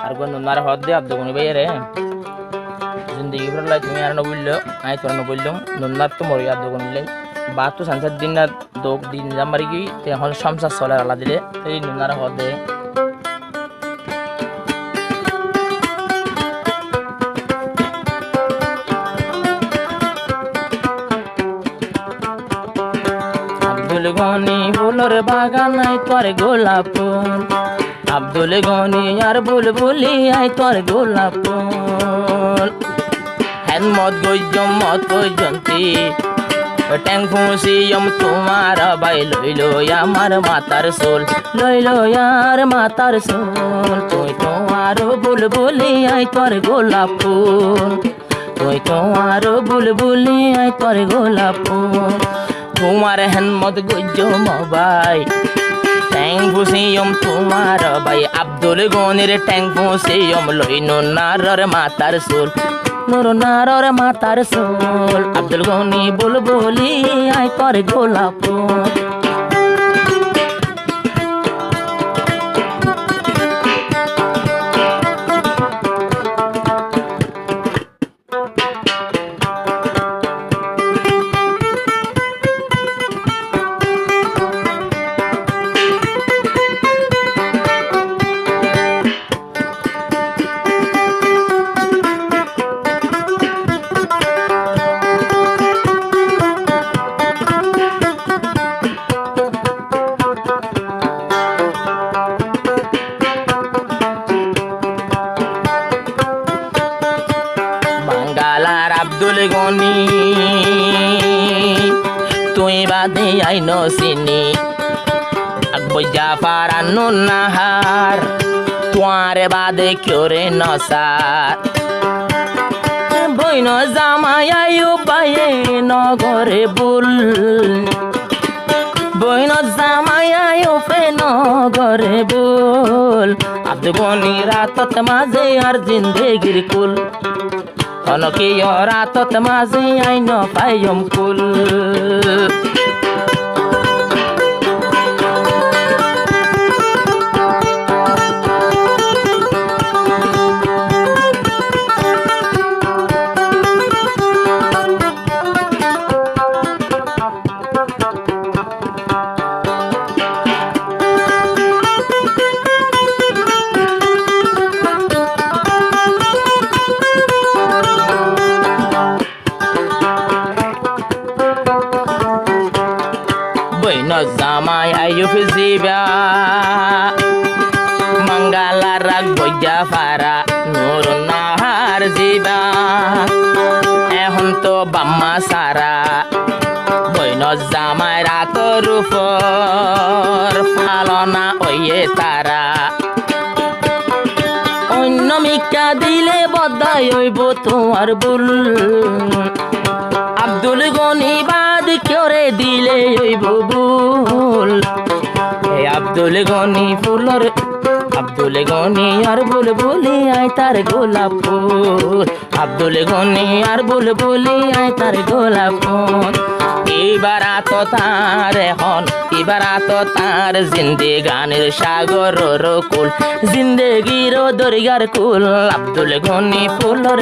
আর কোন নুনার হদ দে আব্দুল গনি ভাই রে জিন্দগি ভর লাই তুমি আর ন বললো আই তোর ন বললাম নুনার তো মরি আব্দুল গনি লাই বাত তো সানসার দিন না দোক দিন জামারি কি এখন সংসার চলে আলা দিলে এই নুনার হদ দে আব্দুল গনি ফুলের বাগান আই তোর গোলাপ ফুল আব্দুল গনি আর বুলবুলি আই তোর গোলাপ ফুল হেন মত গইজন্তি ট্যাং ফুসিয়ম তোমার বাই লইলো আমার মাতার সোল লইলো আর মাতার সোল তুই তোমার বুলবুলি আই তোর গোলাপ ফুল তুই তোমার বুলবুলি আই তোর গোলাপ ফুল তোমার হেন মত গইজমাবাই ট্যাং ফুসিয়ম তোমার বাই আব্দুল গনির ট্যাং ফুসিয়ম লইনো নারর মাতার সোল নুর নারর মাতার সোল আব্দুল গনি বুলবুলি আই তোর গোলাপ ফুল আব্দুল গনি তুই বাদে আইন চিনি আকবইজা পারানো নাহার তোয়ার বাদে কিয়রে নসার বইন জামাই আয়ু পায়ে নগরে বুল বইন জামাই আয়ু পে নগরে বুল আব্দুল গনি রাতত মাঝে আর জিন্দেগির কুল অনকি রাতত মাঝে আইন পাইম কুল জামাই আয়ুফ জিবা মঙ্গালা রাগ বইজা ফারা নুর নাহার জিবা এখন তো বাম্মা সারা বইন জামাই রাতর উপর ফালনা ওয়ে তারা অন্য মিকা দিলে বদাই হইব তোমার বুল আব্দুল গনি বাদ কিয়রে দিলে হইব বুল আব্দুল গনি ফুলর আব্দুল গনি আর বুলবুলি আই তার গোলাপ ফুল আব্দুল গনি আর বুলবুলি আই তার গোলাপ ফুল এবার তো তার এখন এবার তো তার জিন্দেগানের সাগর কুল জিন্দেগির দরিগার কুল আব্দুল গনি ফুলর